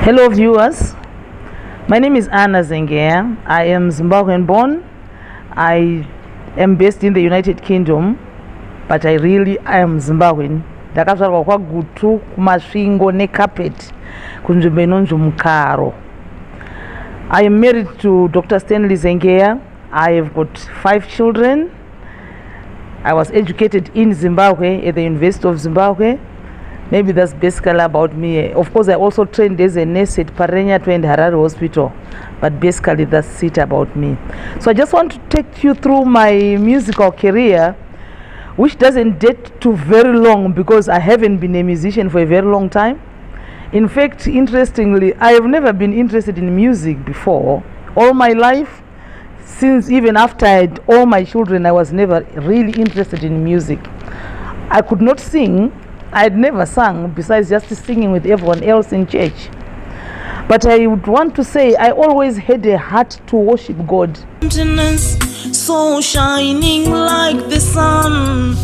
Hello viewers, my name is Zengeya. I am Zimbabwean born. I am based in the United Kingdom, but I really am Zimbabwean. Ndakazvarwa kwaGutu kumasvingo neCarpet kunzvimbo inonzi Mukaro. I am married to Dr. Zengeya. I have got 5 children. I was educated in Zimbabwe at the University of Zimbabwe. Maybe that's basically about me. Of course, I also trained as a nurse at Parenyato and Harare Hospital, but basically that's it about me. So I just want to take you through my musical career, which doesn't date too very long because I haven't been a musician for a very long time. In fact, interestingly, I have never been interested in music before. All my life, since even after I had all my children, I was never really interested in music. I could not sing. I had never sung besides just singing with everyone else in church. But I would want to say I always had a heart to worship God. So shining like the sun,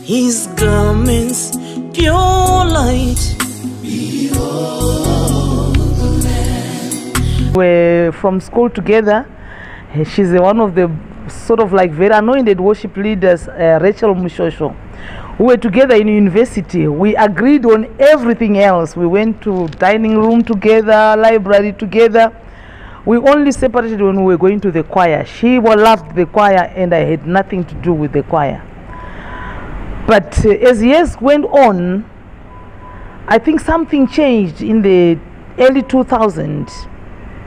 His garments pure light. We're from school together. She's one of the sort of like very anointed worship leaders, Rachel Mushosho. We were together in university. We agreed on everything else. We went to dining room together, library together. We only separated when we were going to the choir. She loved the choir and I had nothing to do with the choir. But as years went on, I think something changed in the early 2000s.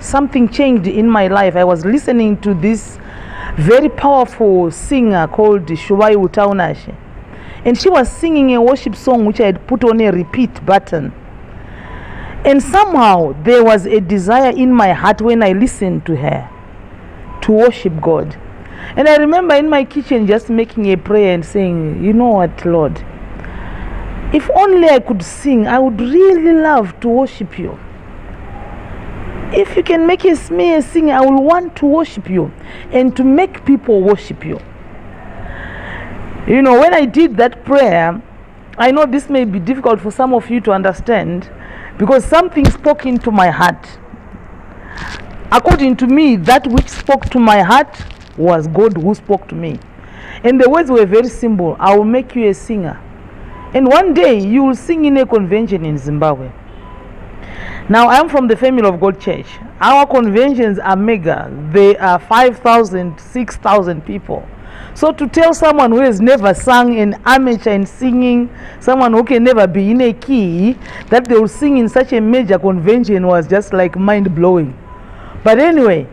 Something changed in my life. I was listening to this very powerful singer called Shubai Utaunashe. And she was singing a worship song which I had put on a repeat button. And somehow there was a desire in my heart when I listened to her to worship God. And I remember in my kitchen just making a prayer and saying, you know what, Lord, if only I could sing, I would really love to worship you. If you can make me a singer, I will want to worship you and to make people worship you. You know, when I did that prayer, I know this may be difficult for some of you to understand because something spoke into my heart. According to me, that which spoke to my heart was God who spoke to me. And the words were very simple. I will make you a singer. And one day you will sing in a convention in Zimbabwe. Now, I'm from the Family of God Church. Our conventions are mega. They are 5,000, 6,000 people. So to tell someone who has never sung an amateur in singing, someone who can never be in a key, that they will sing in such a major convention was just like mind-blowing. But anyway,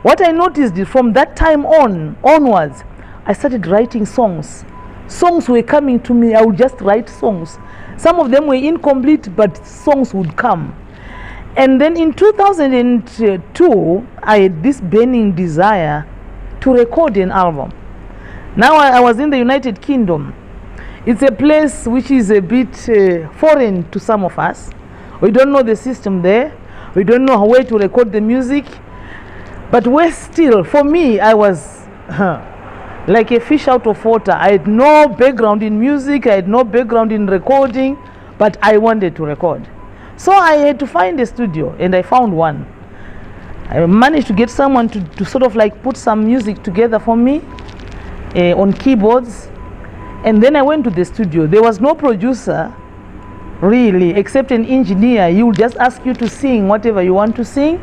what I noticed is from that time onwards, I started writing songs. Songs were coming to me. I would just write songs. Some of them were incomplete, but songs would come. And then in 2002, I had this burning desire to record an album. Now I was in the United Kingdom. It's a place which is a bit foreign to some of us. We don't know the system there. We don't know where to record the music. But we're still, for me, I was like a fish out of water. I had no background in music. I had no background in recording, but I wanted to record. So I had to find a studio, and I found one. I managed to get someone to sort of like put some music together for me on keyboards. And then I went to the studio. There was no producer, really, except an engineer. He will just ask you to sing whatever you want to sing.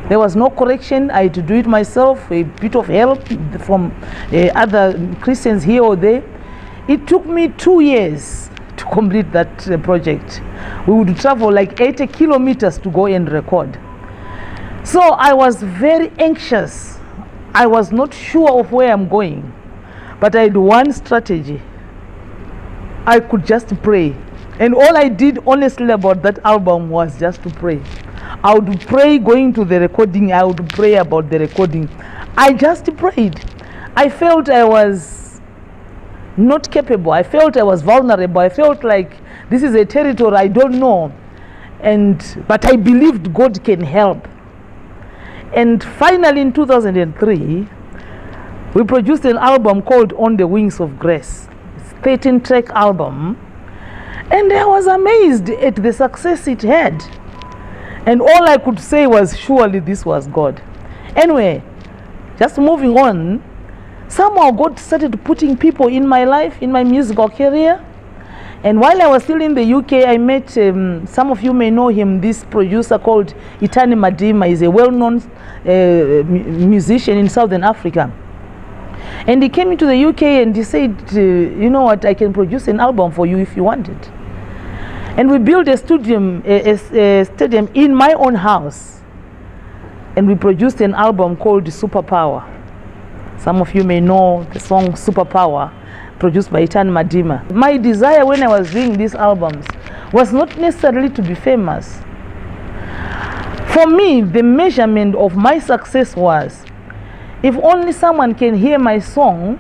There was no correction. I had to do it myself, a bit of help from other Christians here or there. It took me 2 years to complete that project. We would travel like 80 kilometers to go and record. So I was very anxious. I was not sure of where I'm going. But I had one strategy. I could just pray. And all I did honestly about that album was just to pray. I would pray going to the recording. I would pray about the recording. I just prayed. I felt I was not capable. I felt I was vulnerable. I felt like this is a territory I don't know. But I believed God can help. And finally in 2003, we produced an album called On the Wings of Grace. It's a 13-track album. And I was amazed at the success it had. And all I could say was, surely this was God. Anyway, just moving on, somehow God started putting people in my life, in my musical career. And while I was still in the UK, I met, some of you may know him, this producer called Itani Madima. He's a well-known musician in Southern Africa. And he came into the UK and he said, you know what, I can produce an album for you if you want it. And we built a stadium in my own house. And we produced an album called Superpower. Some of you may know the song Superpower, produced by Itani Madima. My desire when I was doing these albums was not necessarily to be famous. For me, the measurement of my success was, if only someone can hear my song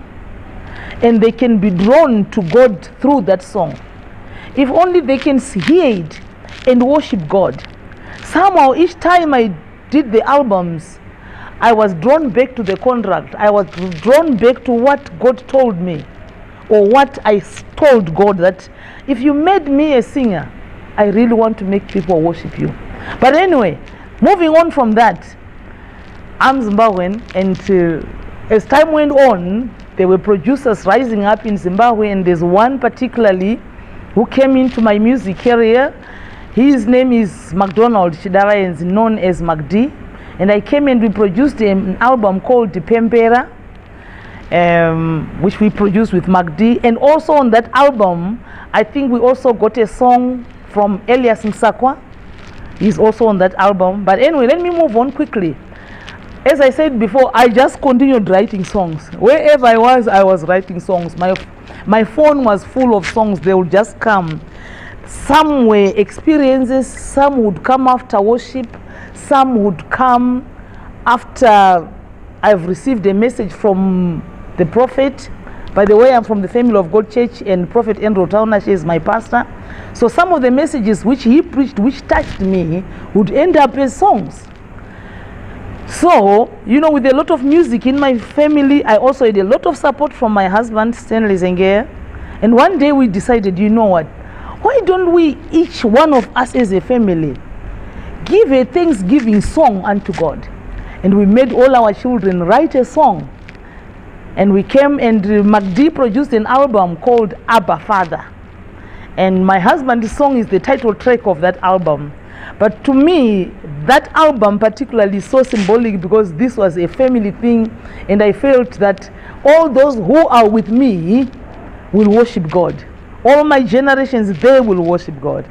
and they can be drawn to God through that song. If only they can hear it and worship God. Somehow each time I did the albums, I was drawn back to the contract. I was drawn back to what God told me, or what I told God, that if you made me a singer, I really want to make people worship you. But anyway, moving on from that, I'm Zimbabwean, and as time went on, there were producers rising up in Zimbabwe, and there's one particularly who came into my music career. His name is McDonald Chidara, known as MacD. And I came and we produced an album called Pempera, which we produced with MacD. And also on that album, I think we also got a song from Elias Msakwa. He's also on that album. But anyway, let me move on quickly. As I said before, I just continued writing songs. Wherever I was writing songs. My phone was full of songs. They would just come. Some were experiences, some would come after worship, some would come after I've received a message from the prophet. By the way, I'm from the Family of God Church, and Prophet Andrew Taunash is my pastor. So some of the messages which he preached, which touched me, would end up as songs. So, you know, with a lot of music in my family, I also had a lot of support from my husband, Stanley Zengeya. And one day we decided, you know what, why don't we, each one of us as a family, give a thanksgiving song unto God? And we made all our children write a song. And we came, and MacD produced an album called Abba Father. And my husband's song is the title track of that album. But to me, that album particularly is so symbolic because this was a family thing, and I felt that all those who are with me will worship God. All my generations, they will worship God.